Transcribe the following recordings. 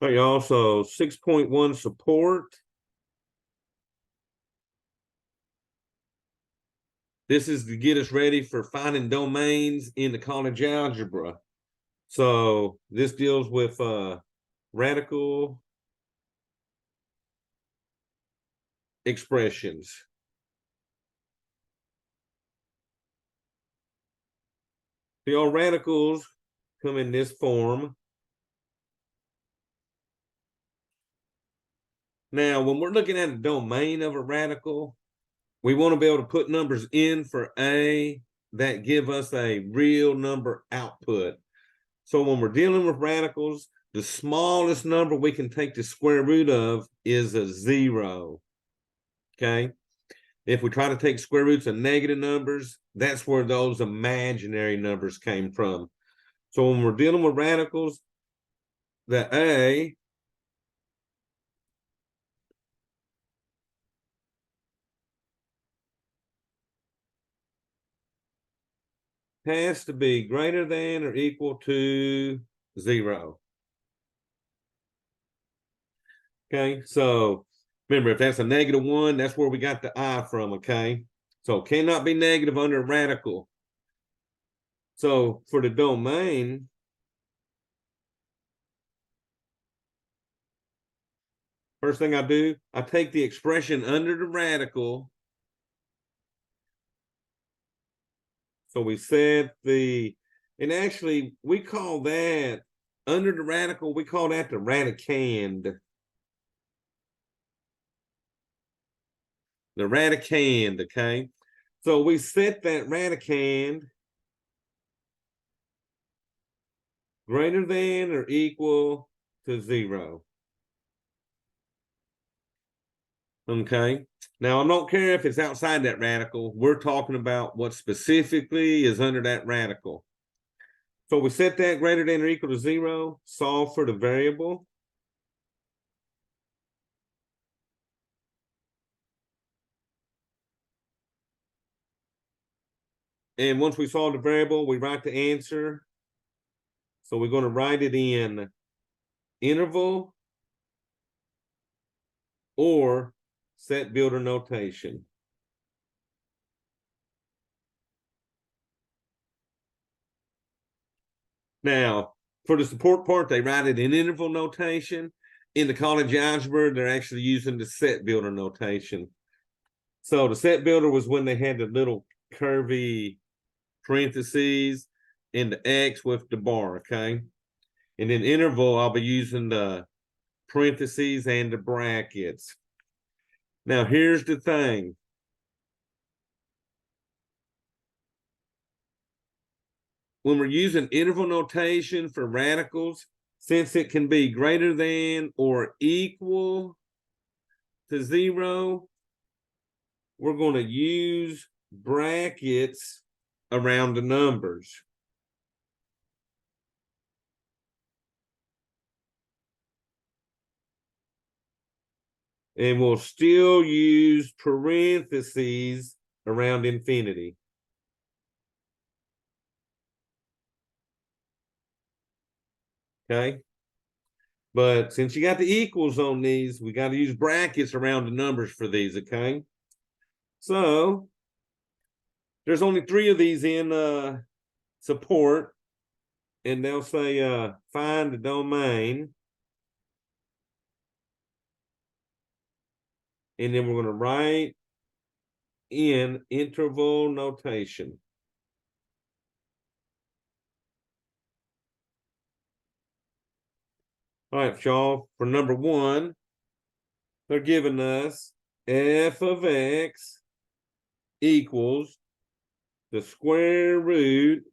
All right, y'all. So 6.1 support. This is to get us ready for finding domains in the college algebra. So this deals with radical expressions. The radicals come in this form. Now, when we're looking at a domain of a radical, we want to be able to put numbers in for A that give us a real number output. So when we're dealing with radicals, the smallest number we can take the square root of is a 0. Okay. If we try to take square roots of negative numbers, that's where those imaginary numbers came from. So when we're dealing with radicals, the A has to be greater than or equal to 0. Okay, so remember, if that's a -1, that's where we got the I from, okay? So cannot be negative under a radical. So for the domain, first thing I do, I take the expression under the radical. So we set and actually we call that under the radical, we call that the radicand. The radicand, okay? So we set that radicand greater than or equal to 0. Okay. Now, I don't care if it's outside that radical. We're talking about what specifically is under that radical. So we set that greater than or equal to 0, solve for the variable. And once we solve the variable, we write the answer. So we're going to write it in interval or set builder notation. Now, for the support part, they write it in interval notation. In the college algebra, they're actually using the set builder notation. So the set builder was when they had the little curvy parentheses and the X with the bar, okay? And then interval, I'll be using the parentheses and the brackets. Now, here's the thing. When we're using interval notation for radicals, since it can be greater than or equal to 0, we're going to use brackets around the numbers. And we'll still use parentheses around infinity. Okay. But since you got the equals on these, we got to use brackets around the numbers for these, okay? So there's only 3 of these in support, and they'll say find the domain. And then we're going to write in interval notation. All right, y'all, for number 1, they're giving us f of x equals the square root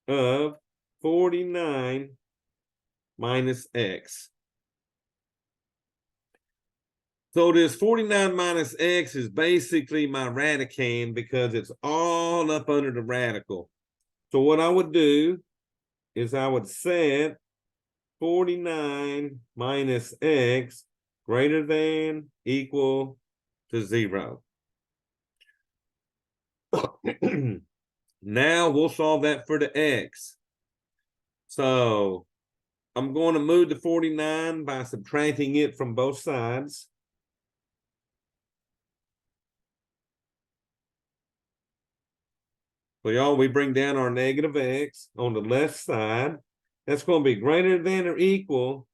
of 49 minus x. So this 49 minus x is basically my radicand because it's all up under the radical. So what I would do is I would set 49 minus x greater than equal to 0. Now we'll solve that for the x. So I'm going to move the 49 by subtracting it from both sides. So y'all, we bring down our negative x on the left side. That's going to be greater than or equal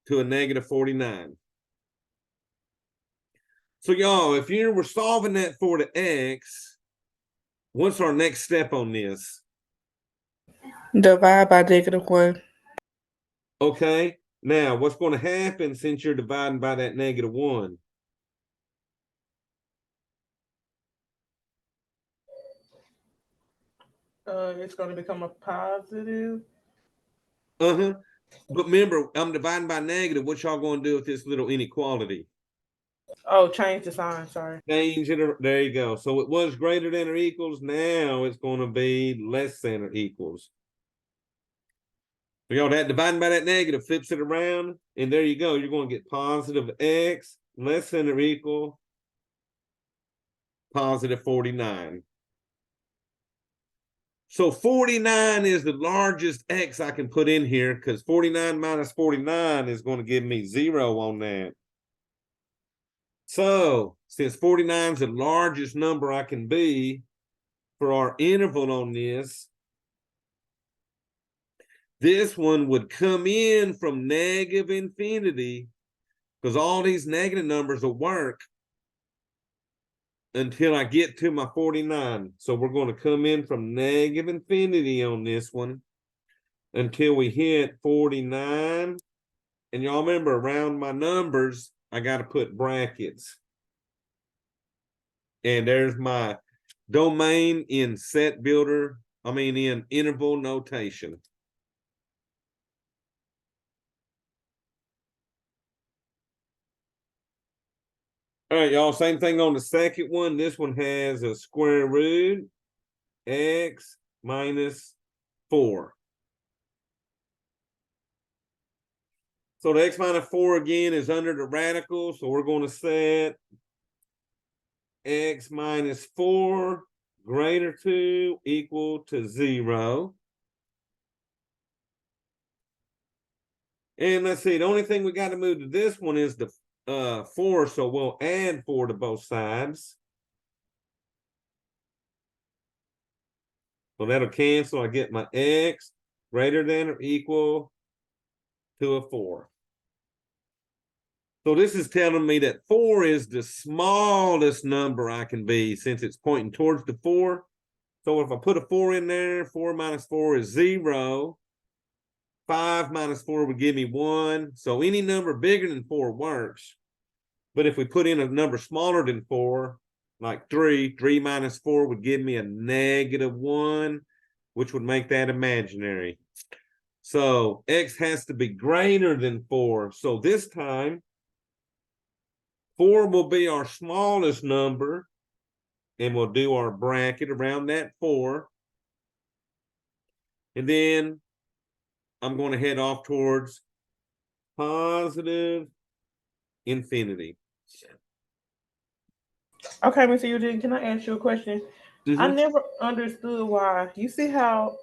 to a negative 49. So y'all, if you were solving that for the x, what's our next step on this? Divide by -1. Okay, now what's going to happen since you're dividing by that -1? It's going to become a positive. Uh-huh. But remember, I'm dividing by negative. What y'all going to do with this little inequality? Oh, change the sign. Sorry. Change it. There you go. So it was greater than or equals. Now it's going to be less than or equals. So y'all, that dividing by that negative flips it around. And there you go. You're going to get positive x less than or equal positive 49. So 49 is the largest x I can put in here because 49 minus 49 is going to give me 0 on that. So since 49 is the largest number I can be for our interval on this one would come in from negative infinity because all these negative numbers will work until I get to my 49. So we're going to come in from negative infinity on this one until we hit 49. And y'all remember, around my numbers, I got to put brackets. And there's my domain in set builder, in interval notation. All right, y'all, same thing on the second one. This one has a square root, x minus 4. So the x minus 4 again is under the radical. So we're going to set x minus 4 greater to equal to 0. And let's see, the only thing we got to move to this one is the 4. So we'll add 4 to both sides. So that'll cancel. I get my x greater than or equal to a 4. So this is telling me that 4 is the smallest number I can be since it's pointing towards the 4. So if I put a 4 in there, 4 minus 4 is 0. 5 minus 4 would give me 1. So any number bigger than 4 works. But if we put in a number smaller than 4, like 3 minus 4 would give me a -1, which would make that imaginary. So x has to be greater than 4. So this time, 4 will be our smallest number, and we'll do our bracket around that 4. And then I'm going to head off towards positive infinity. Okay, Mr. Eugene, can I ask you a question? I Mm-hmm. never understood why. You see how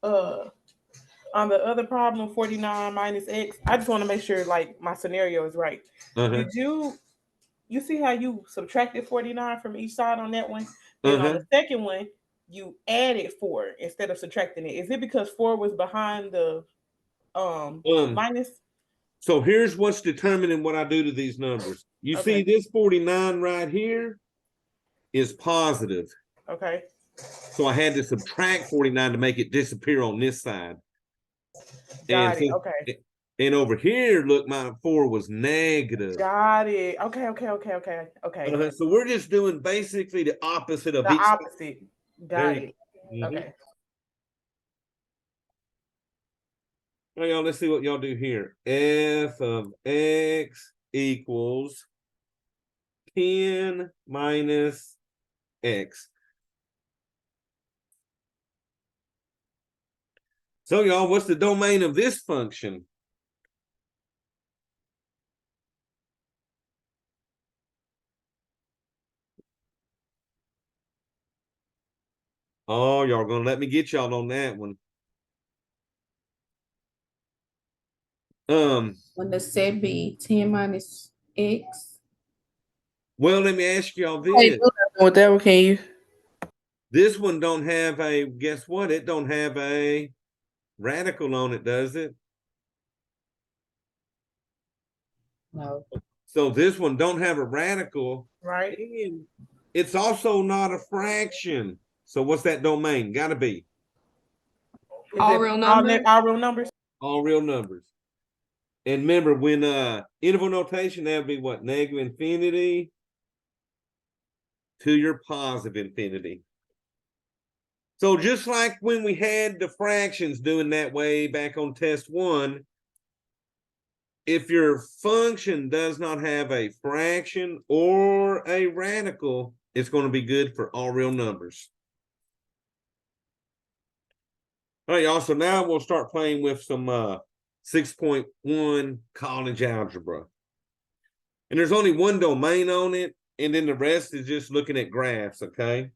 on the other problem, 49 minus x, I just want to make sure like my scenario is right. Uh-huh. Did you see how you subtracted 49 from each side on that one? Then on Uh-huh. the second one, you added 4 instead of subtracting it. Is it because 4 was behind the minus? So here's what's determining what I do to these numbers. You see Okay. this 49 right here is positive. Okay. So I had to subtract 49 to make it disappear on this side. And Got it. Okay. and over here, look, my 4 was negative. Got it. Okay. So we're just doing basically the opposite of The each. opposite. Got it. Mm-hmm. Okay. All right, y'all, let's see what y'all do here. F of x equals 10 minus x. So, y'all, what's the domain of this function? Oh, y'all gonna let me get y'all on that one. When the set be 10 minus x. Well, let me ask y'all Hey, this. do nothing with that one, can you? This one don't have a, guess what? It don't have a radical on it, does it? No. So this one don't have a radical. Right. And it's also not a fraction. So what's that domain? Gotta be All real numbers? All real numbers. all real numbers. And remember, when interval notation, that would be what? Negative infinity to your positive infinity. So just like when we had the fractions doing that way back on test 1, if your function does not have a fraction or a radical, it's going to be good for all real numbers. All right, y'all. So now we'll start playing with some 6.1 college algebra. And there's only one domain on it, and then the rest is just looking at graphs, okay?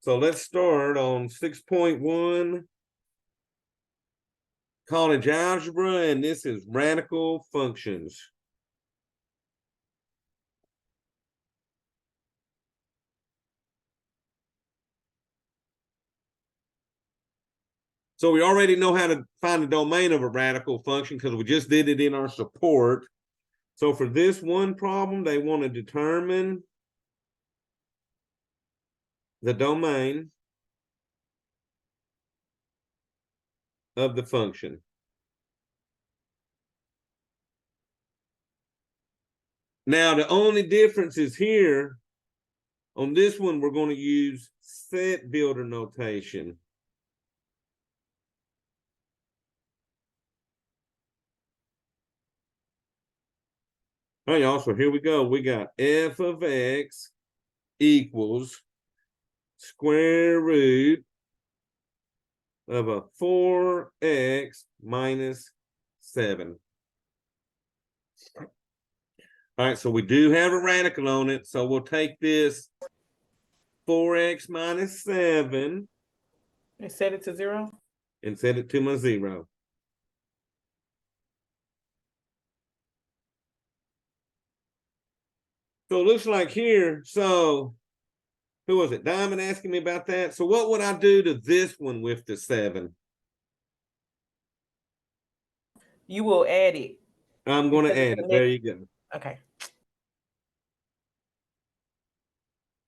So let's start on 6.1 college algebra, and this is radical functions. So we already know how to find the domain of a radical function because we just did it in our support. So for this one problem, they want to determine the domain of the function. Now, the only difference is here, on this one, we're going to use set builder notation. All right, y'all, so here we go. We got f of x equals square root of a 4x minus 7. All right, so we do have a radical on it, so we'll take this 4x minus 7 And set it to 0. and set it to my 0. So it looks like here, so who was it? Diamond asking me about that. So what would I do to this one with the 7? You will add it. I'm going to add it. There you go. Okay.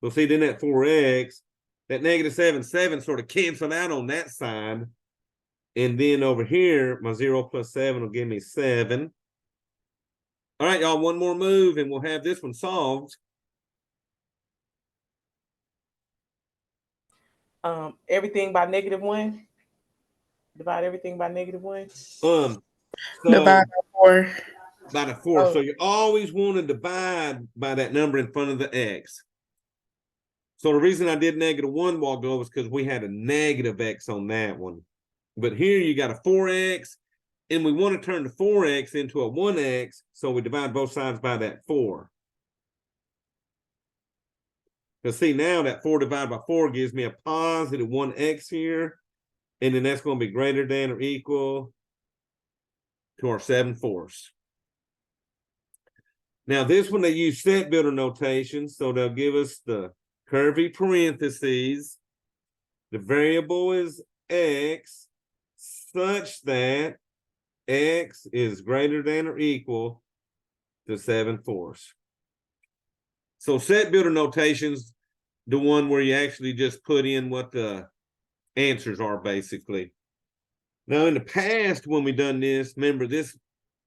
So see, then that 4x, that negative 7 sort of canceled out on that side. And then over here, my 0 plus 7 will give me 7. All right, y'all, one more move and we'll have this one solved. Everything by -1. Divide everything by -1. So Divide by 4. By the 4. So you always want to divide by that number in front of the x. So the reason I did -1 while ago was because we had a negative x on that one. But here you got a 4x, and we want to turn the 4x into a 1x, so we divide both sides by that 4. Because see, now that 4 divided by 4 gives me a positive 1x here, and then that's going to be greater than or equal to our 7/4. Now, this one, they use set builder notation, so they'll give us the curvy parentheses. The variable is x, such that x is greater than or equal to 7/4. So set builder notation's the one where you actually just put in what the answers are, basically. Now, in the past, when we done this, remember this,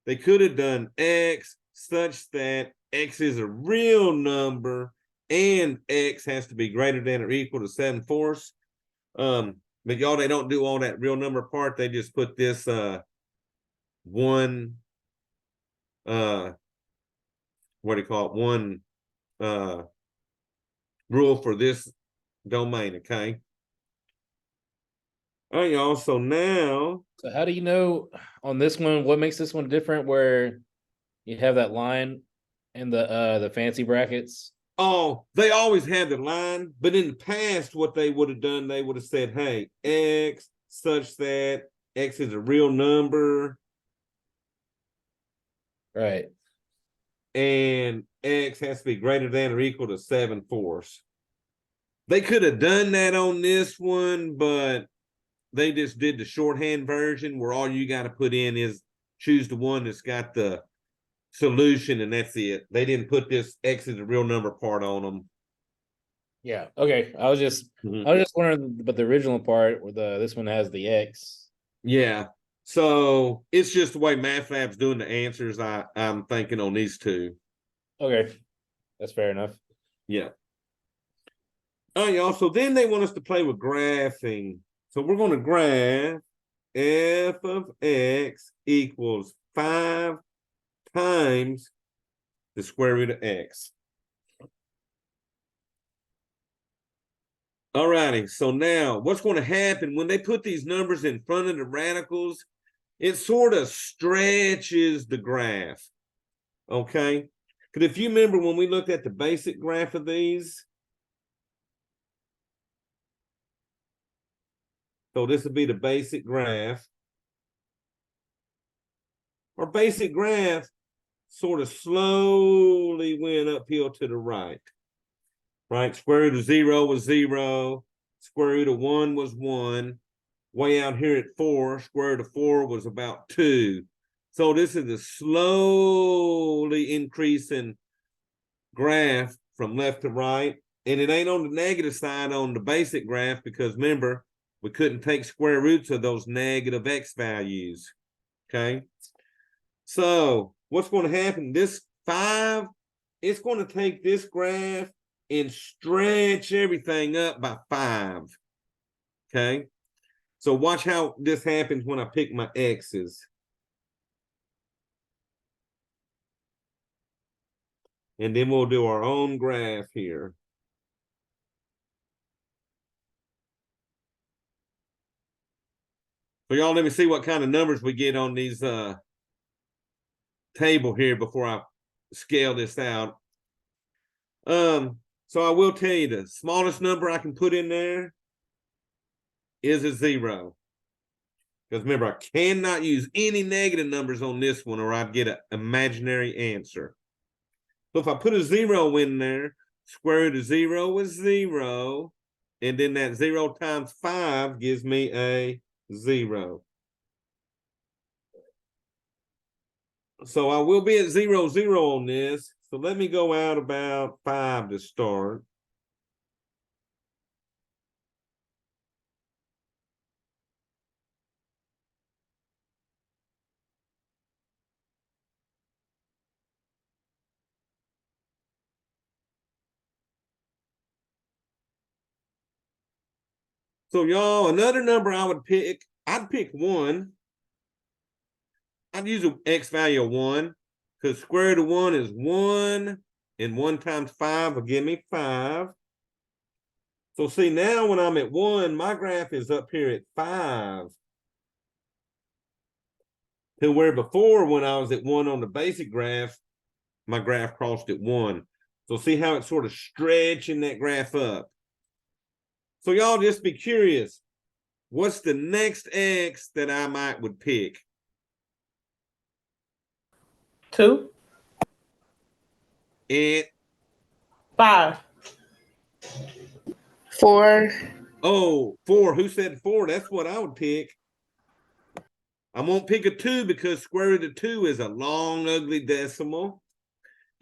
they could have done x such that x is a real number and x has to be greater than or equal to 7/4. But y'all, they don't do all that real number part. They just put this one what do you call it? One rule for this domain, okay? All right, y'all. So now, so how do you know on this one what makes this one different where you have that line and the fancy brackets? oh, they always had the line, but in the past, what they would have done, they would have said, hey, x such that x is a real number Right. And x has to be greater than or equal to 7/4. They could have done that on this one, but they just did the shorthand version where all you got to put in is choose the one that's got the solution, and that's it. They didn't put this x is a real number part on them. Yeah. Okay. I was just wondering, but the original part where this one has the X. Yeah. So it's just the way MathLab's doing the answers. I'm thinking on these two. Okay. That's fair enough. Yeah. All right, y'all. So then they want us to play with graphing. So we're going to graph f of x equals 5 times the square root of x. All righty. So now what's going to happen when they put these numbers in front of the radicals? It sort of stretches the graph. Okay. Because if you remember when we looked at the basic graph of these, so this would be the basic graph. Our basic graph sort of slowly went uphill to the right. Right? Square root of 0 was 0. Square root of 1 was 1. Way out here at 4, square root of 4 was about 2. So this is a slowly increasing graph from left to right. And it ain't on the negative side on the basic graph because remember, we couldn't take square roots of those negative x values. Okay. So what's going to happen? This 5, it's going to take this graph and stretch everything up by 5. Okay. So watch how this happens when I pick my x's. And then we'll do our own graph here. So y'all let me see what kind of numbers we get on these table here before I scale this out. So I will tell you the smallest number I can put in there is a 0. Because remember, I cannot use any negative numbers on this one or I'd get an imaginary answer. So if I put a 0 in there, square root of 0 is 0. And then that 0 times 5 gives me a 0. So I will be at 0, 0 on this. So let me go out about 5 to start. So y'all, another number I would pick, I'd pick 1. I'd use an x value of 1 because square root of 1 is 1 and 1 times 5 will give me 5. So see now when I'm at 1, my graph is up here at 5. To where before when I was at 1 on the basic graph, my graph crossed at 1. So see how it's sort of stretching that graph up. So y'all just be curious. What's the next x that I would pick? 2. And 5. 4. oh, 4. Who said 4? That's what I would pick. I won't pick a 2 because square root of 2 is a long, ugly decimal.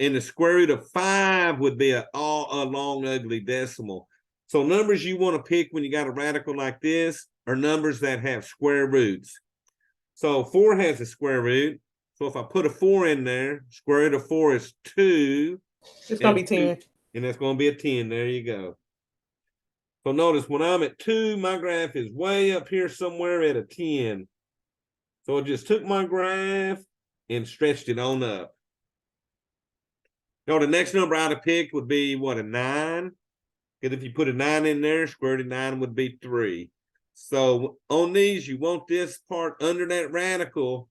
And the square root of 5 would be a long, ugly decimal. So numbers you want to pick when you got a radical like this are numbers that have square roots. So 4 has a square root. So if I put a 4 in there, square root of 4 is 2. It's going to be 10. And that's going to be a 10. There you go. So notice when I'm at 2, my graph is way up here somewhere at a 10. So it just took my graph and stretched it on up. Now, the next number I'd have picked would be, what, a 9? Because if you put a 9 in there, square root of 9 would be 3. So on these, you want this part under that radical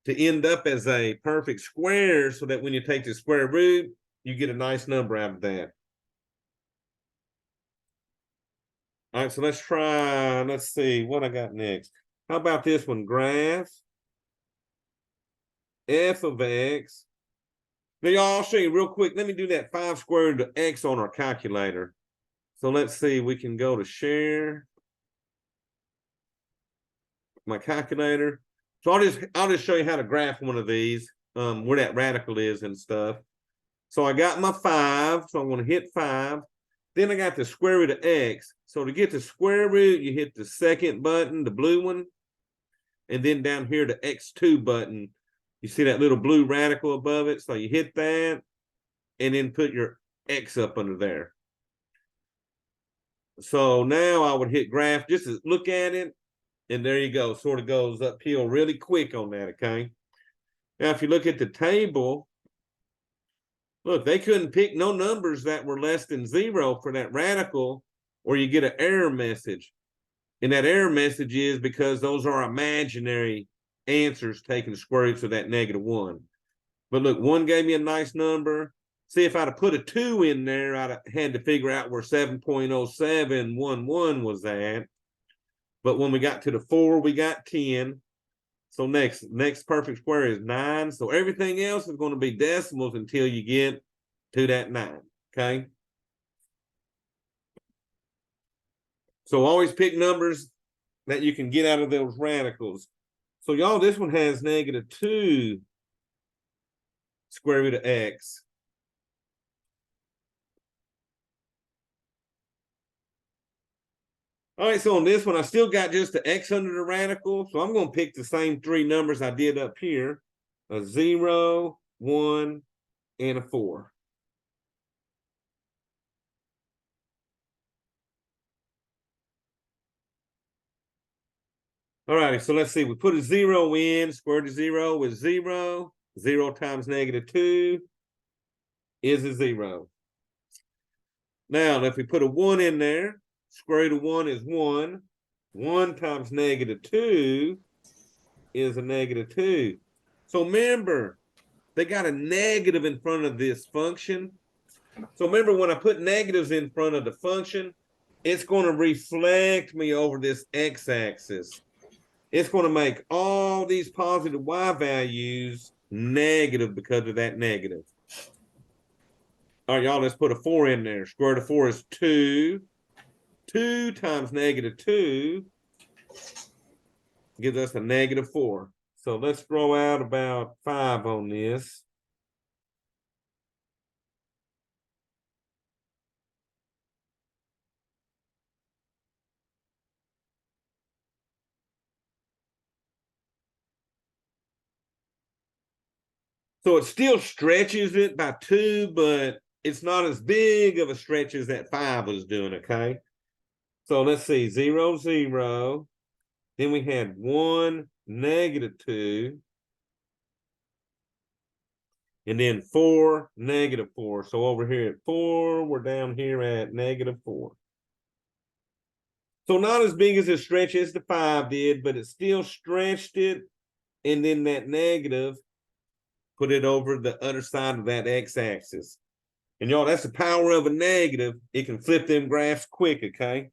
to end up as a perfect square so that when you take the square root, you get a nice number out of that. All right, so let's try, let's see what I got next. How about this one, graph f of x. Now, y'all, I'll show you real quick. Let me do that 5 square root of x on our calculator. So let's see, we can go to share my calculator. So I'll just show you how to graph one of these, where that radical is and stuff. So I got my 5, so I'm going to hit 5. Then I got the square root of x. So to get the square root, you hit the second button, the blue one. And then down here, the x2 button. You see that little blue radical above it? So you hit that and then put your x up under there. So now I would hit graph just to look at it. And there you go. Sort of goes uphill really quick on that, okay? Now, if you look at the table, look, they couldn't pick no numbers that were less than 0 for that radical, or you get an error message. And that error message is because those are imaginary answers taking the square roots of that -1. But look, 1 gave me a nice number. See, if I'd have put a 2 in there, I'd have had to figure out where 7.0711 was at. But when we got to the 4, we got 10. So next perfect square is 9. So everything else is going to be decimals until you get to that 9. Okay. So always pick numbers that you can get out of those radicals. So y'all, this one has -2 square root of x. All right, so on this one, I still got just the x under the radical. So I'm going to pick the same 3 numbers I did up here. A 0, 1, and a 4. All righty, so let's see. We put a 0 in. Square root of 0 is 0. 0 times -2 is a 0. Now, if we put a 1 in there, square root of 1 is 1. 1 times -2 is a -2. So remember, they got a negative in front of this function. So remember, when I put negatives in front of the function, it's going to reflect me over this x-axis. It's going to make all these positive y values negative because of that negative. All right, y'all, let's put a 4 in there. Square root of 4 is 2. 2 times -2 gives us a -4. So let's throw out about 5 on this. So it still stretches it by 2, but it's not as big of a stretch as that 5 was doing, okay? So let's see, 0, 0. Then we had 1, -2. And then 4, -4. So over here at 4, we're down here at -4. So not as big as a stretch as the 5 did, but it still stretched it. And then that negative, put it over the other side of that x-axis. And y'all, that's the power of a negative. It can flip them graphs quick, okay?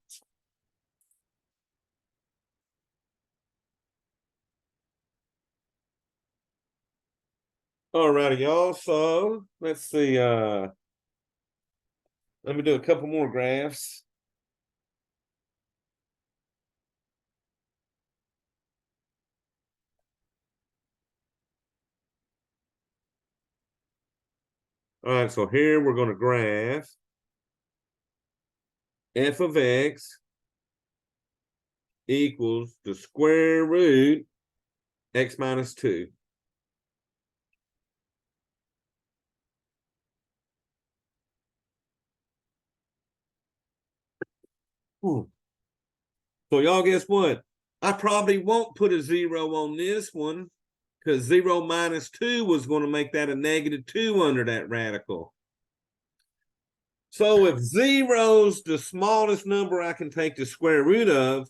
All righty, y'all. So let's see. Let me do a couple more graphs. All right, so here we're going to graph f of x equals the square root x minus 2. So y'all, guess what? I probably won't put a 0 on this one because 0 minus 2 was going to make that a -2 under that radical. So if 0's the smallest number I can take the square root of,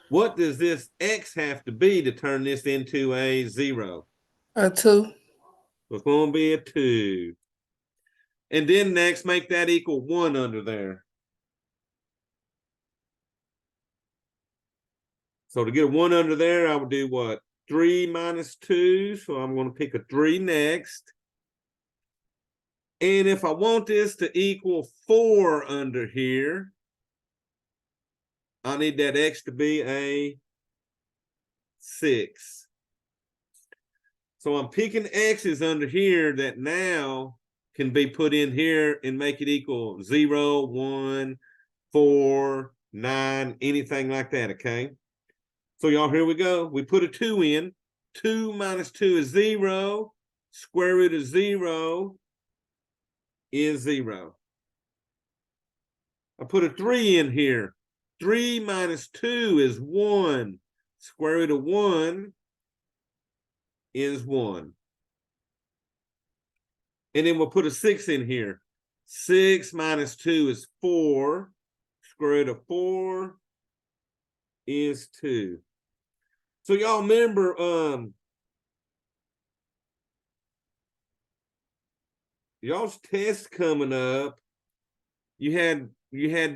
what does this x have to be to turn this into a 0? A 2. It's going to be a 2. And then next, make that equal 1 under there. So to get a 1 under there, I would do what? 3 minus 2. So I'm going to pick a 3 next. And if I want this to equal 4 under here, I need that x to be a 6. So I'm picking x's under here that now can be put in here and make it equal 0, 1, 4, 9, anything like that, okay? So y'all, here we go. We put a 2 in. 2 minus 2 is 0. Square root of 0 is 0. I put a 3 in here. 3 minus 2 is 1. Square root of 1 is 1. And then we'll put a 6 in here. 6 minus 2 is 4. Square root of 4 is 2. So y'all remember y'all's test coming up. You had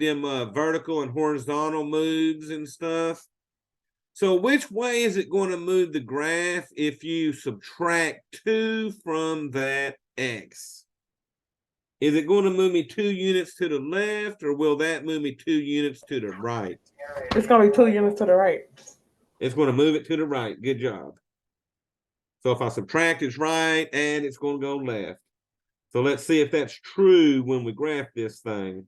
them vertical and horizontal moves and stuff. So which way is it going to move the graph if you subtract 2 from that x? Is it going to move me 2 units to the left, or will that move me 2 units to the right? It's gonna be 2 units to the right. It's going to move it to the right. Good job. So if I subtract, it's right, and it's going to go left. So let's see if that's true when we graph this thing.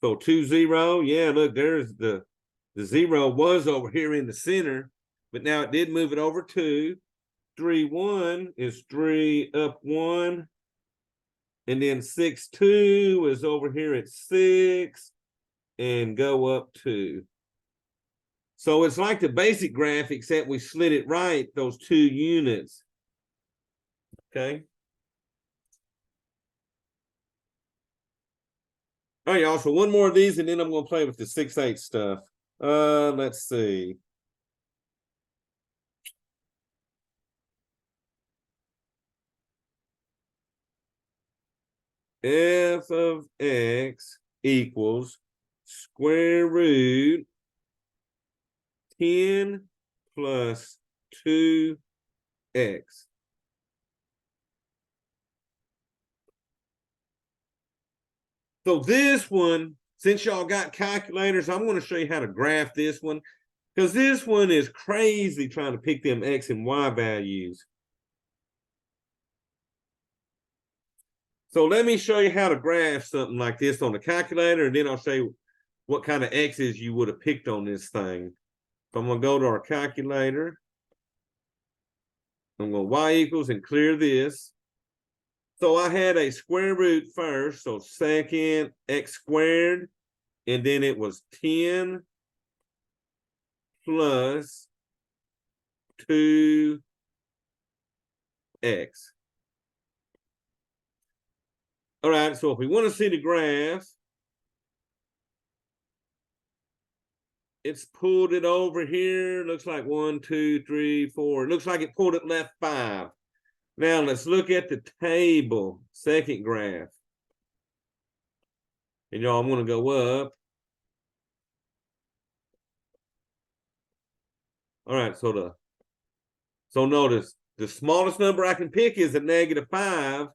So 2, 0. Yeah, look, there's the 0 was over here in the center, but now it did move it over 2. 3, 1 is 3 up 1. And then 6, 2 is over here at 6 and go up 2. So it's like the basic graph, except we slid it right, those 2 units. Okay. All right, y'all. So one more of these, and then I'm going to play with the 6/8 stuff. Let's see. F of x equals square root 10 plus 2x. So this one, since y'all got calculators, I'm going to show you how to graph this one, because this one is crazy trying to pick them x and y values. So let me show you how to graph something like this on the calculator, and then I'll show you what kind of x's you would have picked on this thing. So I'm going to go to our calculator. I'm going to y equals and clear this. So I had a square root first, so second x squared, and then it was 10 plus 2x. All right, so if we want to see the graph, it's pulled it over here. Looks like 1, 2, 3, 4. It looks like it pulled it left 5. Now let's look at the table, second graph. And y'all, I'm going to go up. All right, so notice the smallest number I can pick is a -5.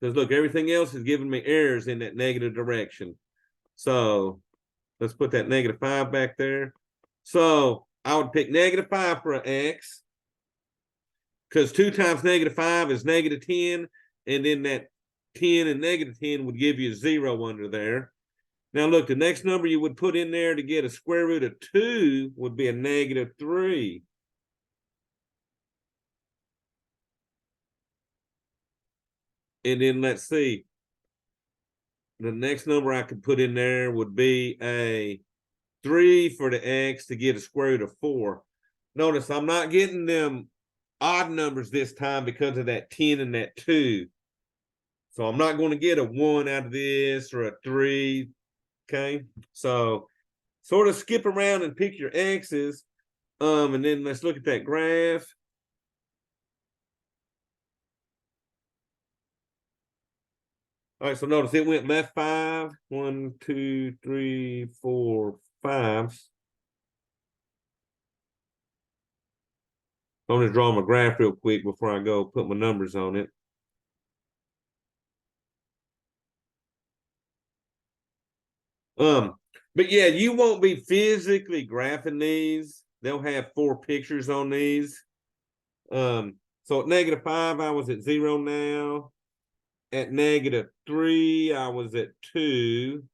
Because look, everything else is giving me errors in that negative direction. So let's put that -5 back there. So I would pick -5 for an x. Because 2 times -5 is -10. And then that 10 and -10 would give you a 0 under there. Now look, the next number you would put in there to get a square root of 2 would be a -3. And then let's see. The next number I could put in there would be a 3 for the x to get a square root of 4. Notice I'm not getting them odd numbers this time because of that 10 and that 2. So I'm not going to get a 1 out of this or a 3. Okay. So sort of skip around and pick your x's. And then let's look at that graph. All right, so notice it went left 5. 1, 2, 3, 4, 5. I'm gonna draw my graph real quick before I go put my numbers on it. But yeah, you won't be physically graphing these. They'll have 4 pictures on these. So at -5, I was at 0 now. At -3, I was at 2.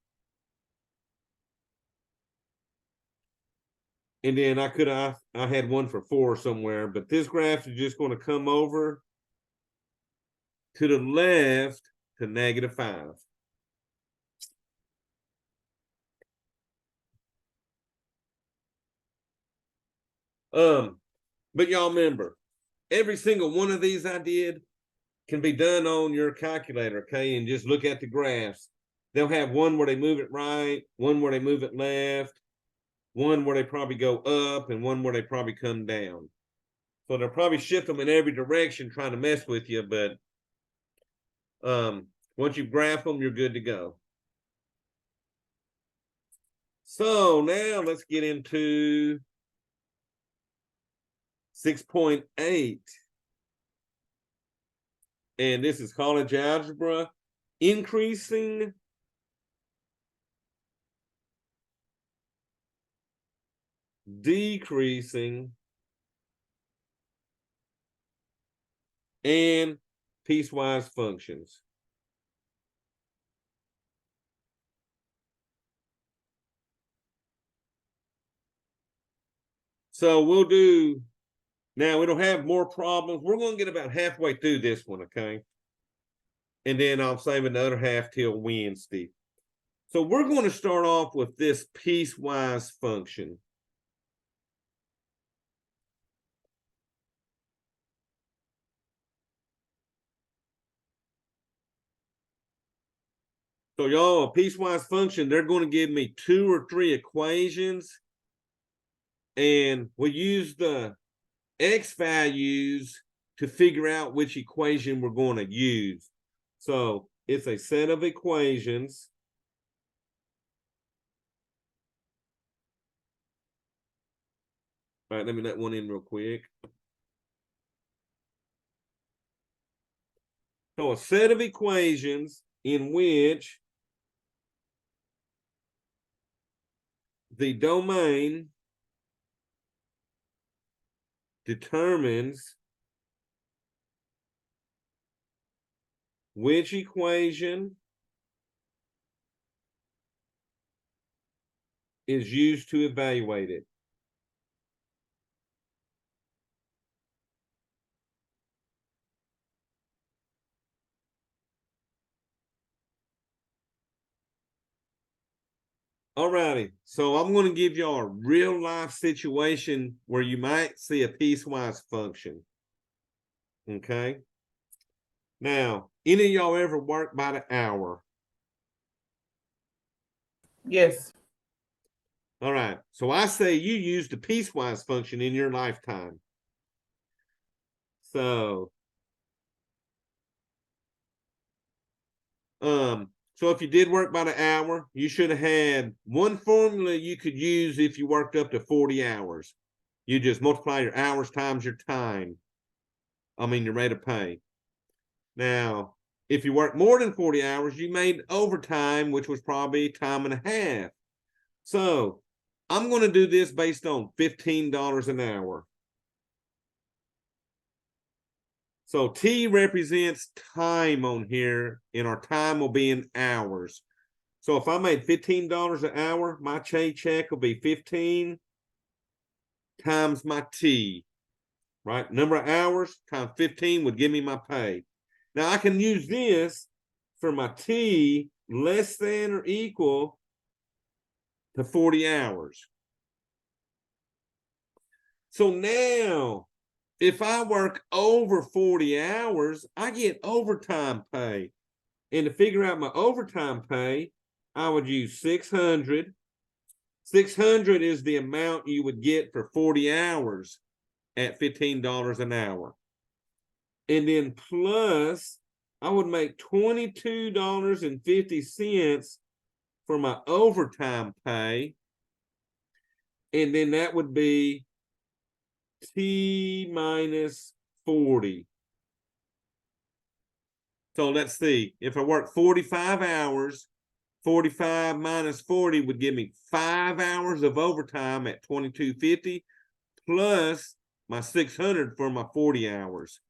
And then I had one for 4 somewhere, but this graph is just going to come over to the left to -5. But y'all remember, every single one of these I did can be done on your calculator, okay? And just look at the graphs. They'll have one where they move it right, one where they move it left, one where they probably go up, and one where they probably come down. So they'll probably shift them in every direction trying to mess with you, but once you graph them, you're good to go. So now let's get into 6.8. And this is college algebra, increasing decreasing and piecewise functions. So we'll do, now it'll have more problems. We're going to get about halfway through this one, okay? And then I'll save the other half till Wednesday. So we're going to start off with this piecewise function. So y'all, a piecewise function, they're going to give me 2 or 3 equations. And we use the x values to figure out which equation we're going to use. So it's a set of equations. All right, let me let one in real quick. So a set of equations in which the domain determines which equation is used to evaluate it. All righty, so I'm going to give y'all a real life situation where you might see a piecewise function. Okay. Now, any of y'all ever work by the hour? Yes. All right, so I say you use the piecewise function in your lifetime. So, so if you did work by the hour, you should have had one formula you could use if you worked up to 40 hours. You just multiply your hours times your time. I mean, your rate of pay. Now, if you work more than 40 hours, you made overtime, which was probably time and a half. So I'm going to do this based on $15 an hour. So T represents time on here, and our time will be in hours. So if I made $15 an hour, my check will be 15 times my T, right? Number of hours times 15 would give me my pay. Now I can use this for my T less than or equal to 40 hours. So now, if I work over 40 hours, I get overtime pay. And to figure out my overtime pay, I would use 600. 600 is the amount you would get for 40 hours at $15 an hour. And then plus I would make $22.50 for my overtime pay. And then that would be T minus 40. So let's see. If I work 45 hours, 45 minus 40 would give me 5 hours of overtime at $22.50 plus my 600 for my 40 hours.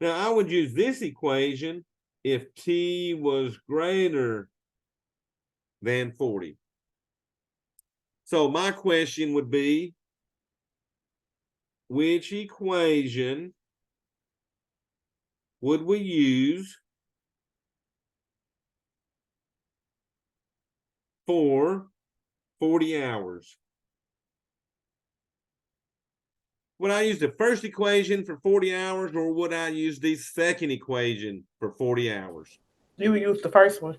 Now I would use this equation if T was greater than 40. So my question would be, which equation would we use for 40 hours? Would I use the first equation for 40 hours, or would I use the second equation for 40 hours? You would use the first one.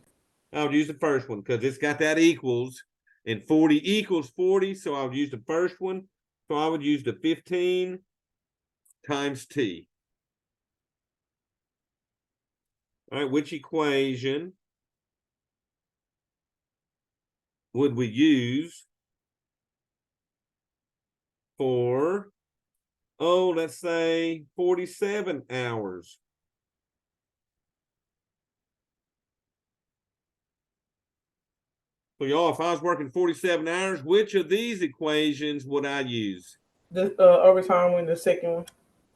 I would use the first one because it's got that equals, and 40 equals 40, so I would use the first one. So I would use the 15 times T. All right, which equation would we use for, oh, let's say 47 hours? So y'all, if I was working 47 hours, which of these equations would I use? The overtime one, the second one.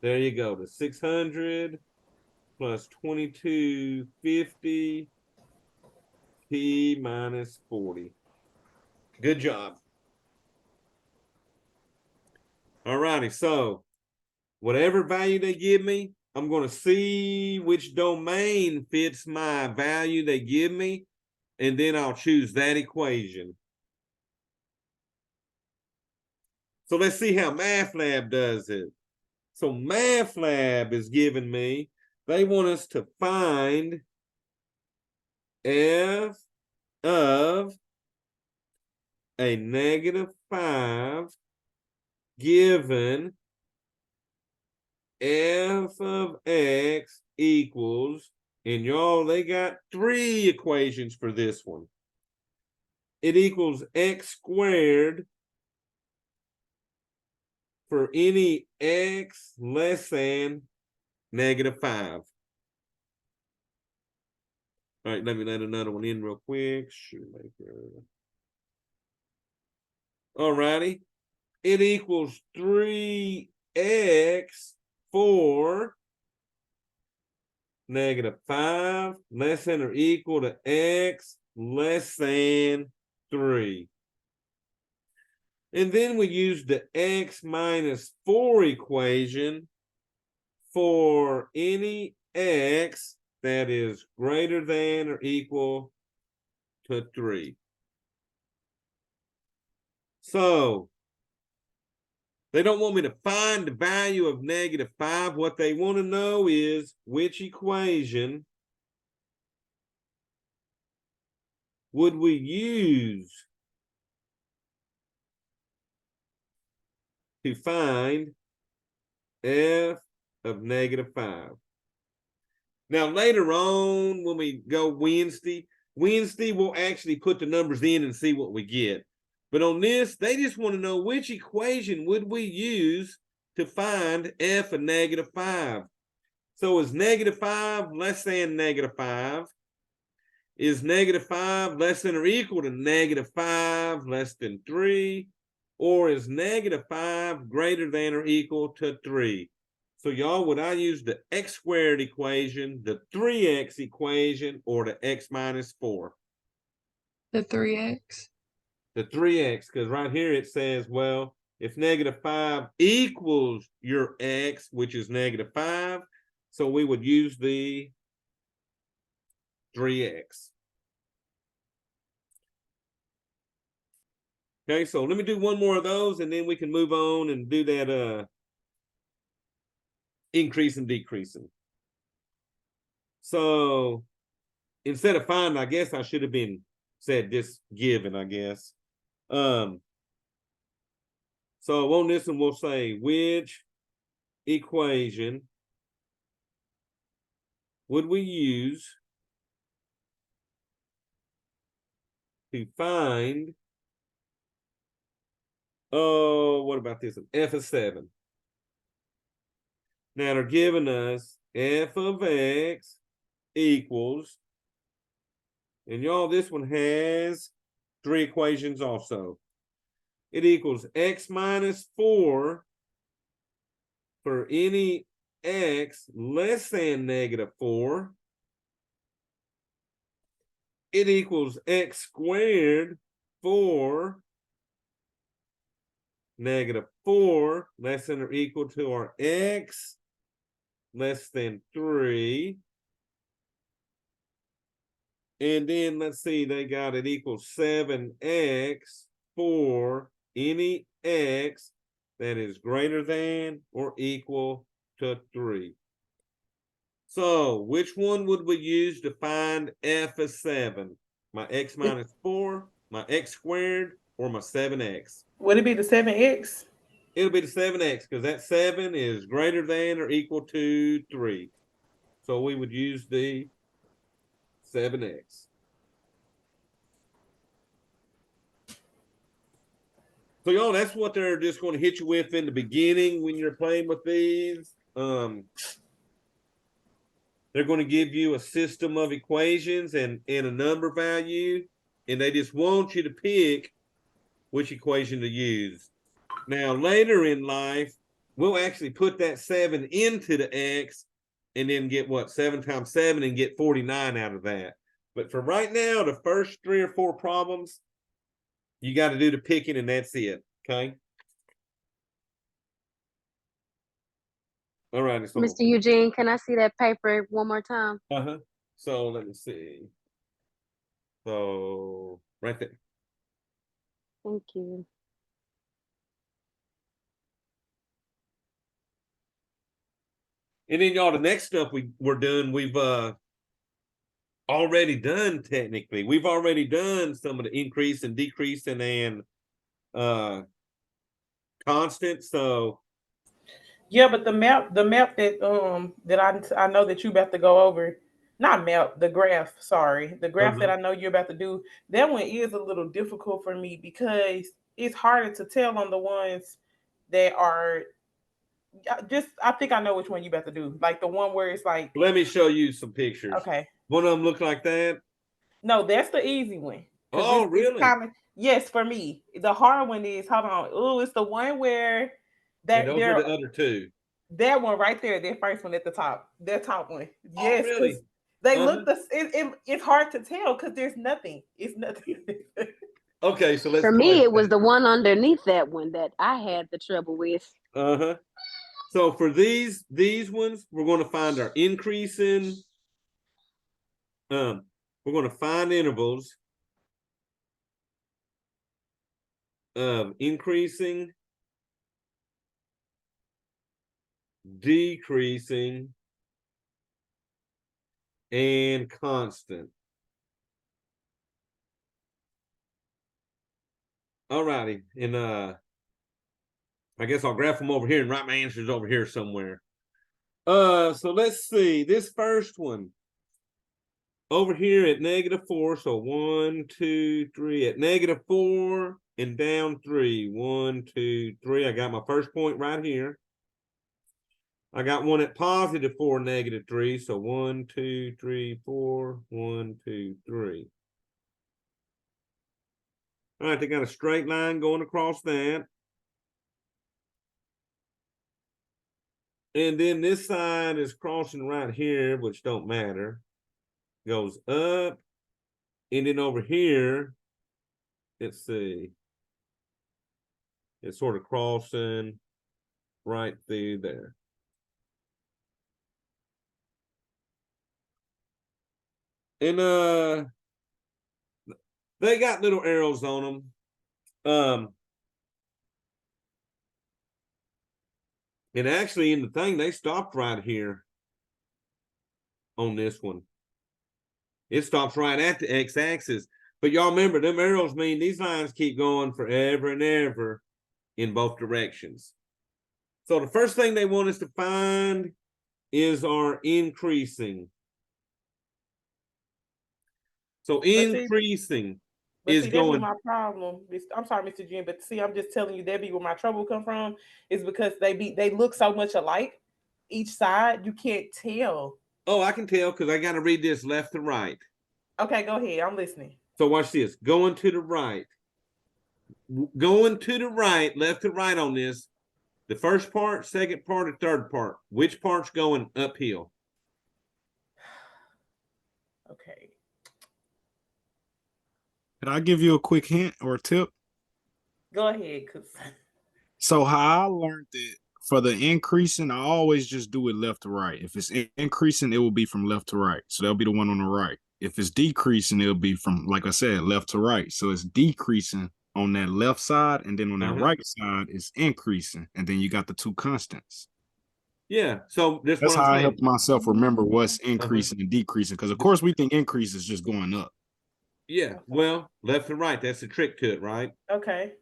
There you go. The 600 plus 2250 T minus 40. Good job. All righty. So whatever value they give me, I'm going to see which domain fits my value they give me, and then I'll choose that equation. So let's see how MathLab does it. So MathLab is giving me, they want us to find f of a -5 given f of x equals, and y'all, they got 3 equations for this one. It equals x squared for any x less than -5. All right, let me let another one in real quick. Shoemaker. All righty. It equals 3x for -5 less than or equal to x less than 3. And then we use the x minus 4 equation for any x that is greater than or equal to 3. So they don't want me to find the value of -5. What they want to know is which equation would we use to find f of -5. Now, later on, when we go Wednesday, we'll actually put the numbers in and see what we get. But on this, they just want to know which equation would we use to find f of -5. So is -5 less than -5? Is -5 less than or equal to -5 less than 3? Or is -5 greater than or equal to 3? So y'all, would I use the x squared equation, the 3x equation, or the x minus 4? The 3x. The 3x, because right here it says, well, if -5 equals your x, which is -5, so we would use the 3x. Okay, so let me do one more of those, and then we can move on and do that increase and decreasing. So instead of find, I guess I should have been said this given, I guess. So on this one, we'll say which equation would we use to find, oh, what about this one? F of 7. Now they're giving us f of x equals, and y'all, this one has 3 equations also. It equals x minus 4 for any x less than -4. It equals x squared for -4 less than or equal to our x less than 3. And then let's see, they got it equals 7x for any x that is greater than or equal to 3. So which one would we use to find f of 7? My x minus 4, my x squared, or my 7x? Would it be the 7x? It'll be the 7x because that 7 is greater than or equal to 3. So we would use the 7x. So y'all, that's what they're just going to hit you with in the beginning when you're playing with these. They're going to give you a system of equations and a number value, and they just want you to pick which equation to use. Now, later in life, we'll actually put that 7 into the x and then get what? 7 times 7 and get 49 out of that. But for right now, the first 3 or 4 problems, you got to do the picking and that's it. Okay. All right. Mr. Eugene, can I see that paper one more time? So let me see. So right there. Thank you. And then y'all, the next stuff we're doing, we've already done technically. We've already done some of the increase and decrease and constant. So Yeah, but the map that I know that you about to go over, not map, the graph, sorry. The graph that I know you're about to do, that one is a little difficult for me because it's harder to tell on the ones that are I think I know which one you about to do. Like the one where it's like, let me show you some pictures. Okay. One of them look like that. No, that's the easy one. Oh, really? Yes, for me. The hard one is, hold on. Oh, it's the one where and those are the other 2. That one right there, that first one at the top, that top one. Yes, oh, really? They look it's hard to tell because there's nothing. It's nothing. Okay, so let's. For me, it was the one underneath that one that I had the trouble with. So for these ones, we're going to find our increasing. We're going to find intervals of increasing, decreasing, and constant. All righty, and I guess I'll graph them over here and write my answers over here somewhere. So let's see this first one over here at -4. So 1, 2, 3 at -4 and down 3. 1, 2, 3. I got my first point right here. I got one at +4, -3. So 1, 2, 3, 4. 1, 2, 3. All right, they got a straight line going across that. And then this side is crossing right here, which don't matter. Goes up. And then over here, let's see. It's sort of crossing right through there. And they got little arrows on them. And actually in the thing, they stopped right here on this one. It stops right at the x-axis. But y'all remember, them arrows mean these lines keep going forever and ever in both directions. So the first thing they want us to find is our increasing. So see- increasing But is see, that be going. my problem. I'm sorry, Mr. Jim, but see, I'm just telling you that be where my trouble come from is because they look so much alike. Each side, you can't tell. Oh, I can tell because I got to read this left to right. Okay, go ahead. I'm listening. So watch this. Going to the right. Going to the right, left to right on this. The first part, second part, or third part. Which part's going uphill? Okay. Can I give you a quick hint or tip? Go ahead, cause So how I learned it for the increasing, I always just do it left to right. If it's increasing, it will be from left to right. So that'll be the one on the right. If it's decreasing, it'll be from, like I said, left to right. So it's decreasing on that left side, and then on that right side it's increasing, and then you got the two constants. Yeah. So this That's what how I'm I saying. help myself remember what's increasing and decreasing. Because of course we think increase is just going up. Yeah. Well, left to right. That's the trick to it, right? okay.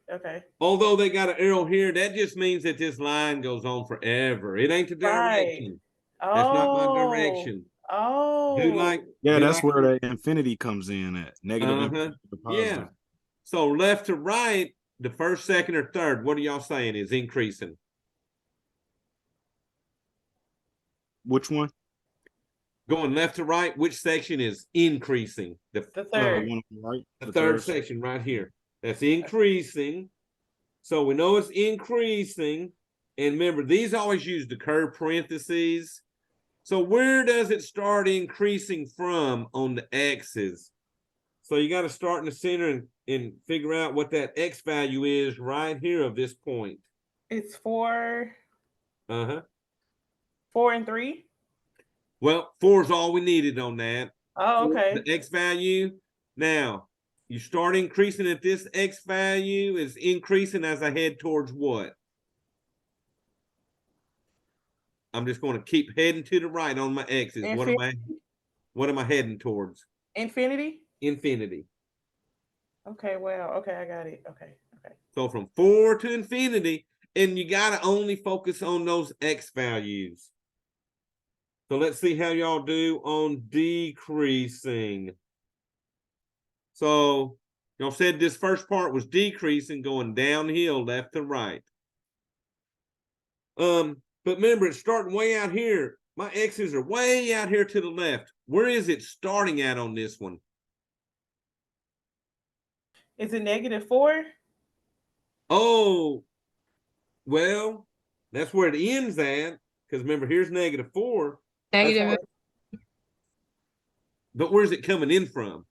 Although they got an arrow here, that just means that this line goes on forever. It ain't the direction. Right. That's not my Oh. direction. Oh. Do like Yeah, do that's like, where the infinity comes in at negative infinity to positive. yeah. So left to right, the first, second, or third. What are y'all saying is increasing? Which one? Going left to right, which section is increasing? The The third. one on the right. The third section right here. That's increasing. So we know it's increasing. And remember, these always use the curved parentheses. So where does it start increasing from on the x's? So you got to start in the center and figure out what that x value is right here of this point. It's 4. Uh-huh. 4 and 3. Well, 4 is all we needed on that. Oh, okay. The x value. Now, you start increasing at this x value is increasing as I head towards what? I'm just going to keep heading to the right on my x's. What am I heading towards? Infinity? Infinity. Okay, well, okay, I got it. Okay. So from 4 to infinity, and you got to only focus on those x values. So let's see how y'all do on decreasing. So y'all said this first part was decreasing, going downhill left to right. But remember, it's starting way out here. My x's are way out here to the left. Where is it starting at on this one? Is it -4? Oh, well, that's where it ends at. Because remember, here's -4. Negative. But where's it coming in from?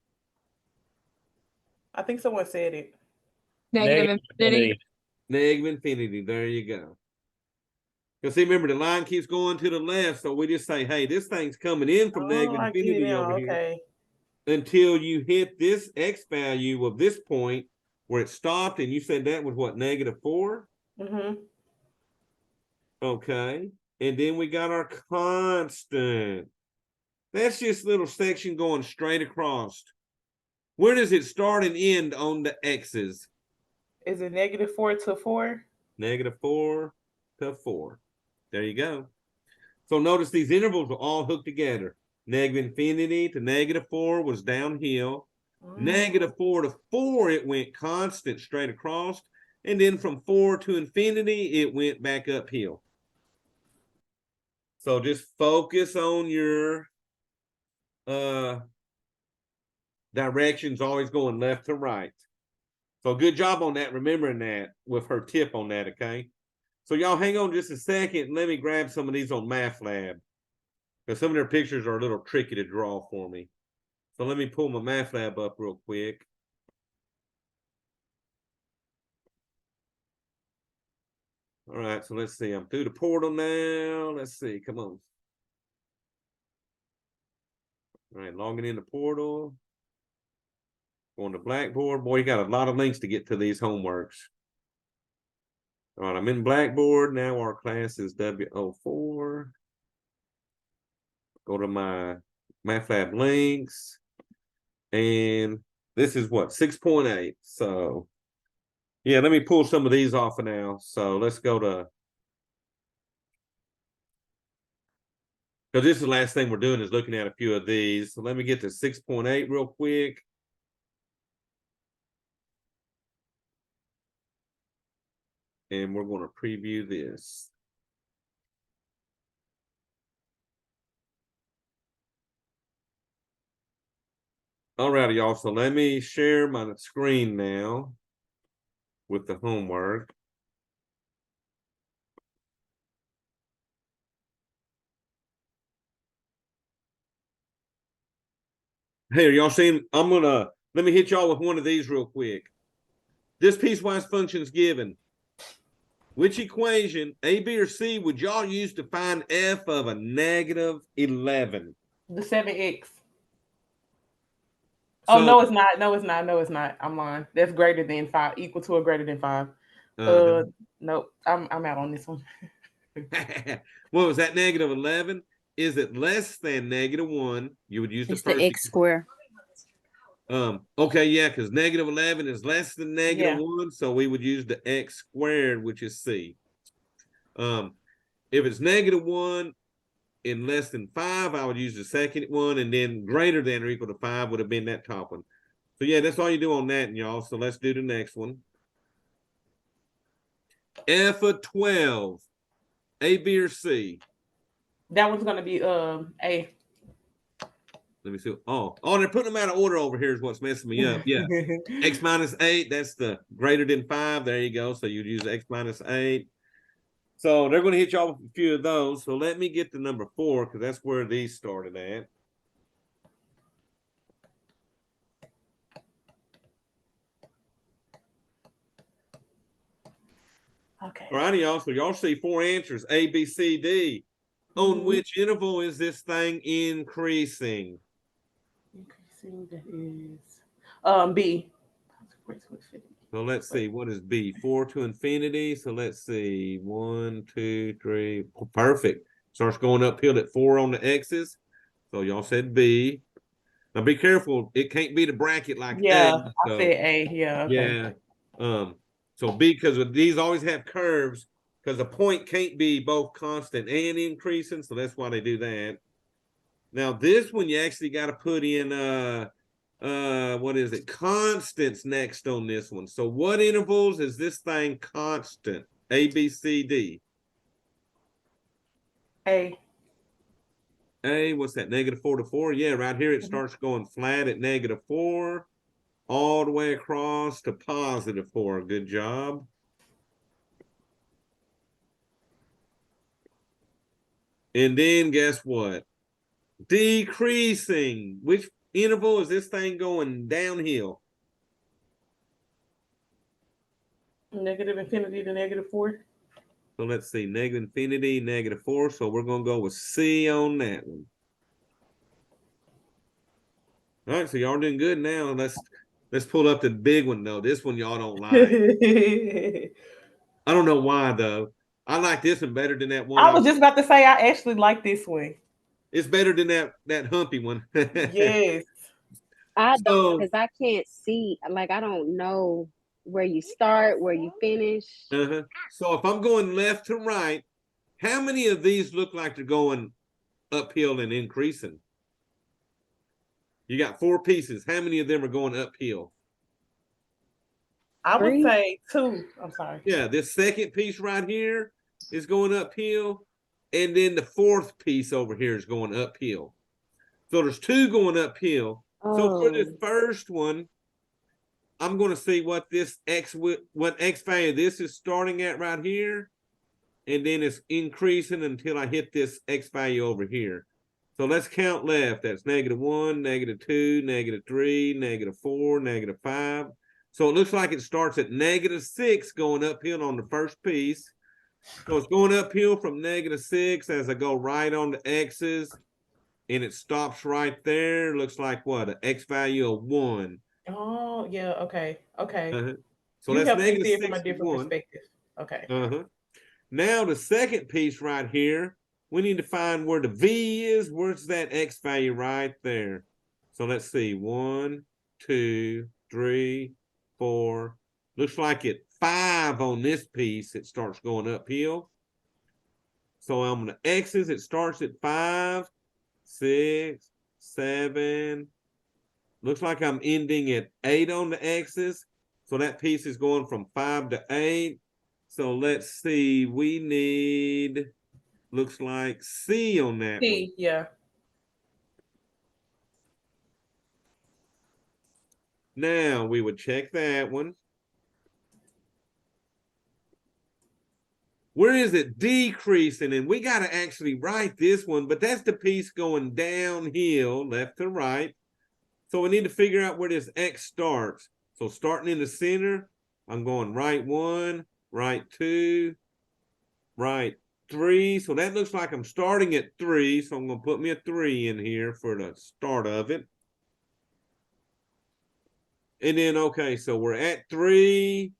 I think someone said it. Negative infinity. Negative infinity. There you go. Because see, remember, the line keeps going to the left. So we just say, hey, this thing's coming in from negative I get it infinity now. over here. Okay. Until you hit this x value of this point where it stopped. And you said that was what, -4? Mm-hmm. Okay. And then we got our constant. That's just a little section going straight across. Where does it start and end on the x's? Is it -4 to 4? -4 to 4. There you go. So notice these intervals are all hooked together. Negative infinity to -4 was downhill. -4 to 4, it went constant straight across. And then from 4 to infinity, it went back uphill. So just focus on your directions always going left to right. So good job on that, remembering that with her tip on that, okay? So y'all hang on just a second and let me grab some of these on Math Lab. Because some of their pictures are a little tricky to draw for me. So let me pull my Math Lab up real quick. All right, so let's see. I'm through the portal now. Let's see. Come on. All right, logging in the portal. Going to Blackboard. Boy, you got a lot of links to get to these homeworks. All right, I'm in Blackboard. Now our class is W04. Go to my MathLab links. And this is what, 6.8. So, yeah, let me pull some of these off now. So let's go to Because this is the last thing we're doing is looking at a few of these. So let me get to 6.8 real quick. And we're going to preview this. All righty, y'all. So let me share my screen now with the homework. Hey, are y'all seeing? Let me hit y'all with one of these real quick. This piecewise function is given. Which equation, A, B, or C, would y'all use to find f of a negative 11? The 7x. So, Oh, no, it's not. No, it's not. No, it's not. I'm lying. That's greater than 5, equal to or greater than 5. Nope. I'm out on this one. what was that, negative 11? Is it less than negative 1? You would use It's the the first x square. Okay, yeah, because negative 11 is less than negative Yeah. 1, so we would use the x squared, which is C. If it's negative 1 and less than 5, I would use the second one, and then greater than or equal to 5 would have been that top one. So yeah, that's all you do on that, y'all. So let's do the next one. F of 12, A, B, or C? That one's gonna be A. Let me see. Oh, they're putting them out of order over here is what's messing me up. Yeah. X minus 8, that's the greater than 5. There you go. So you'd use X minus 8. So they're going to hit y'all with a few of those. So let me get to number 4, because that's where these started at. Okay. All righty, y'all. So y'all see 4 answers, A, B, C, D. On which interval is this thing increasing? Increasing, that is B. So let's see, what is B? 4 to infinity. So let's see, 1, 2, 3. Perfect. Starts going uphill at 4 on the X's. So y'all said B. Now be careful. It can't be the bracket like Yeah, A. I said A. Yeah. Okay. Yeah. So B, because these always have curves, because a point can't be both constant and increasing. So that's why they do that. Now this one you actually got to put in what is it? Constants next on this one. So what intervals is this thing constant? A, B, C, D. A. A, what's that? Negative 4 to 4. Yeah, right here it starts going flat at negative 4, all the way across to positive 4. Good job. And then guess what? Decreasing. Which interval is this thing going downhill? Negative infinity to negative 4. So let's see, negative infinity, negative 4. So we're going to go with C on that one. All right, so y'all doing good now. Let's pull up the big one though. This one y'all don't like. I don't know why though. I like this one better than that one. I was just about to say I actually like this one. It's better than that humpy one. Yes. I don't, So, because I can't see. Like, I don't know where you start, where you finish. so if I'm going left to right, how many of these look like they're going uphill and increasing? You got 4 pieces. How many of them are going uphill? I would 3. say 2. I'm sorry. Yeah, this second piece right here is going uphill, and then the 4th piece over here is going uphill. So there's 2 going uphill. So for this first one, I'm going to see what this what X value this is starting at right here, and then it's increasing until I hit this X value over here. So let's count left. That's -1, -2, -3, -4, -5. So it looks like it starts at -6 going uphill on the first piece. So it's going uphill from -6 as I go right on the X's, and it stops right there. Looks like what? An X value of 1. Oh, yeah. Okay. Okay. So You that's helped me see it from a -61. different perspective. Okay. Now the second piece right here, we need to find where the V is. Where's that X value right there? So let's see. 1, 2, 3, 4. Looks like at 5 on this piece, it starts going uphill. So on the X's, it starts at 5, 6, 7. Looks like I'm ending at 8 on the X's. So that piece is going from 5 to 8. So let's see. We need, looks like C on that one. C, yeah. Now we would check that one. Where is it decreasing? And we got to actually write this one, but that's the piece going downhill, left to right. So we need to figure out where this X starts. So starting in the center, I'm going right 1, right 2, right 3. So that looks like I'm starting at 3. So I'm going to put me a 3 in here for the start of it. And then, okay, so we're at 3.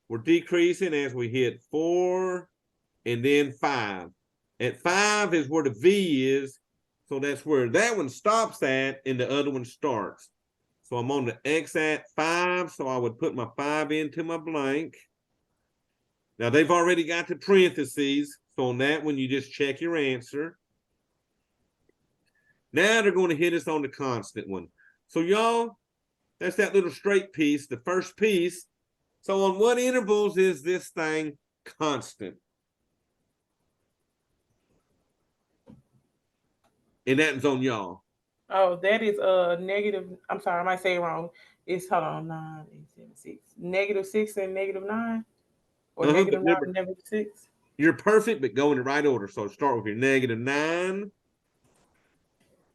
We're decreasing as we hit 4 and then 5. At 5 is where the V is. So that's where that one stops at and the other one starts. So I'm on the X at 5. So I would put my 5 into my blank. Now they've already got the parentheses. So on that one, you just check your answer. Now they're going to hit us on the constant one. So y'all, that's that little straight piece, the first piece. So on what intervals is this thing constant? And that's on y'all. Oh, that is negative. I'm sorry, I might say it wrong. It's hold on, 9, 8, 7, 6. -6 and -9, or But -9 remember, and -6. you're perfect, but go in the right order. So start with your -9.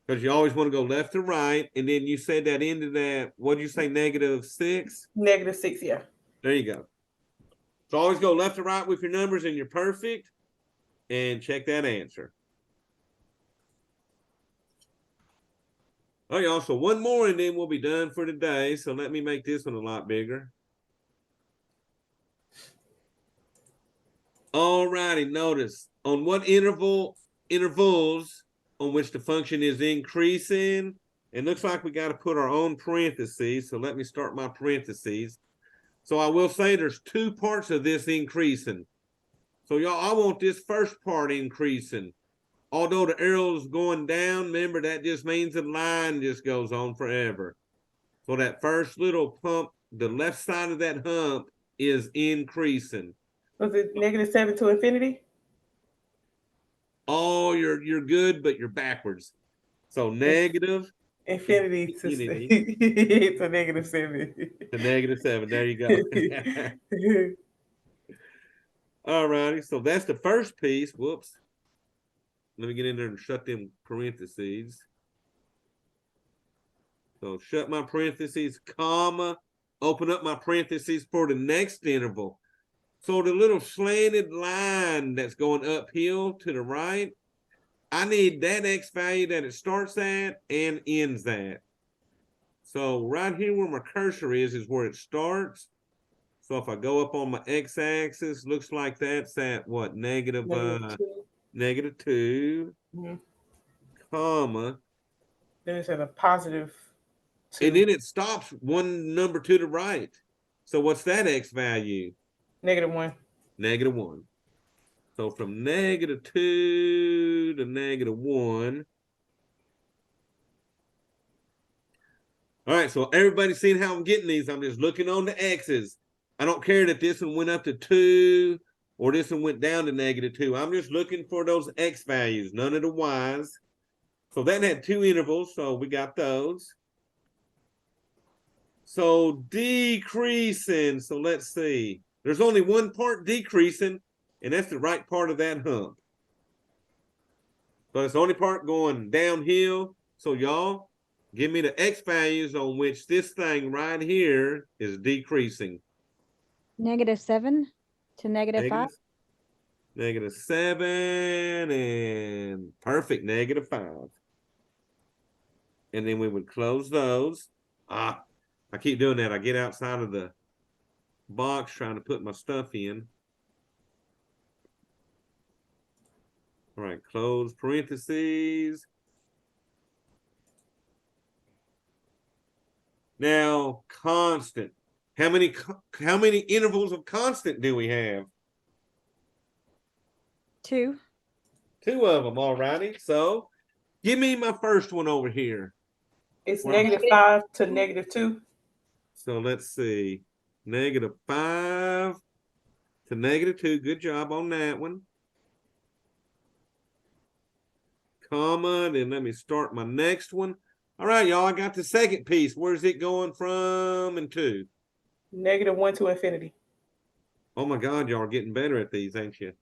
Because you always want to go left to right. And then you said that into that, what did you say, -6? -6, yeah. There you go. So always go left to right with your numbers and you're perfect. And check that answer. Oh, y'all, so one more and then we'll be done for today. So let me make this one a lot bigger. All righty, notice on what intervals on which the function is increasing. It looks like we got to put our own parentheses. So let me start my parentheses. So I will say there's 2 parts of this increasing. So y'all, I want this first part increasing. Although the arrow's going down, remember that just means the line just goes on forever. So that first little pump, the left side of that hump is increasing. Was it -7 to infinity? Oh, you're good, but you're backwards. So negative Infinity to infinity to -7. to -7. There you go. All righty. So that's the first piece. Whoops. Let me get in there and shut them parentheses. So shut my parentheses, comma, open up my parentheses for the next interval. So the little slanted line that's going uphill to the right, I need that X value that it starts at and ends at. So right here where my cursor is where it starts. So if I go up on my X axis, looks like that's at what? -2. Mhm. Comma. Then it's at a +2. And then it stops one number to the right. So what's that X value? -1. -1. So from -2 to -1. All right, so everybody seeing how I'm getting these. I'm just looking on the X's. I don't care that this one went up to 2 or this one went down to -2. I'm just looking for those X values, none of the Y's. So that had 2 intervals, so we got those. So decreasing, so let's see. There's only one part decreasing, and that's the right part of that hump. So it's the only part going downhill. So y'all, give me the X values on which this thing right here is decreasing. -7 to -5. -7 and perfect, -5. And then we would close those. I keep doing that. I get outside of the box trying to put my stuff in. All right, close parentheses. Now, constant. How many intervals of constant do we have? 2. 2 of them, all righty. So give me my first one over here. It's Well, -5 to -2. So let's see. -5 to -2. Good job on that one. Comma, then let me start my next one. All right, y'all, I got the second piece. Where's it going from and to? -1 to infinity. Oh my God, y'all are getting better at these, ain't you?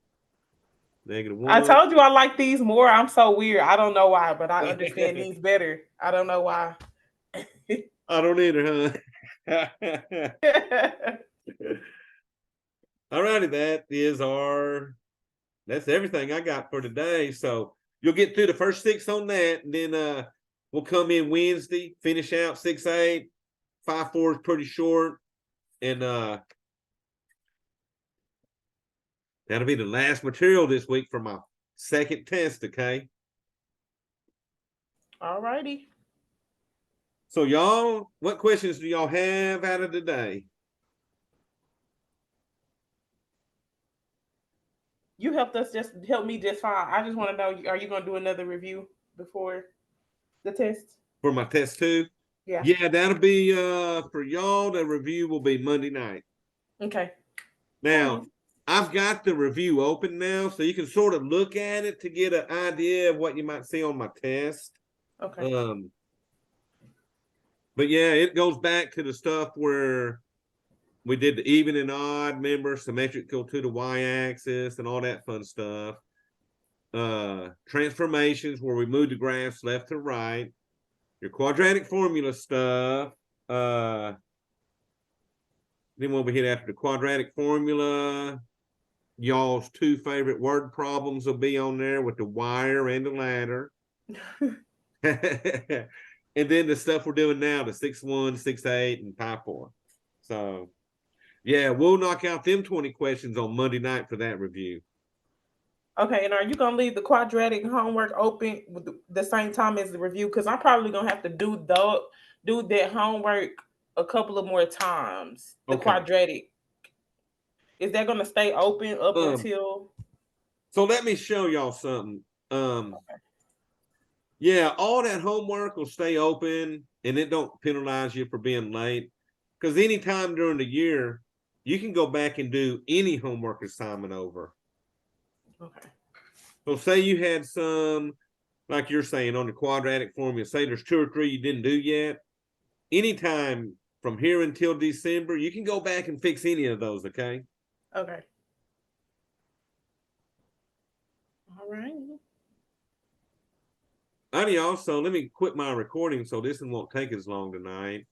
-1. I told you I like these more. I'm so weird. I don't know why, but I understand these better. I don't know why. I don't either, huh? All righty, that's everything I got for today. So you'll get through the first 6 on that, and then we'll come in Wednesday, finish out 6-8. 5-4 is pretty short, and that'll be the last material this week for my second test, okay? All righty. So y'all, what questions do y'all have out of today? You helped me just fine. I just want to know, are you going to do another review before the test? For my test 2? Yeah. Yeah, that'll be for y'all. The review will be Monday night. Okay. Now, I've got the review open now, so you can sort of look at it to get an idea of what you might see on my test. Okay. But yeah, it goes back to the stuff where we did the even and odd, remember, symmetrical to the y-axis and all that fun stuff. Transformations where we move the graphs left to right. Your quadratic formula stuff. Then when we hit after the quadratic formula, y'all's 2 favorite word problems will be on there with the wire and the ladder. And then the stuff we're doing now, the 6-1, 6-8, and 5-4. So yeah, we'll knock out them 20 questions on Monday night for that review. Okay, and are you going to leave the quadratic homework open with the same time as the review? Because I'm probably going to have to do that homework a couple of more times. The quadratic. Is that going to stay open up until? So let me show y'all something. Yeah, all that homework will stay open, and it don't penalize you for being late. Because anytime during the year, you can go back and do any homework assignment over. Okay. So say you had some, like you're saying, on the quadratic formula, say there's 2 or 3 you didn't do yet. Anytime from here until December, you can go back and fix any of those, okay? Okay. All right. Alrighty, y'all. So let me quit my recording so this one won't take as long tonight.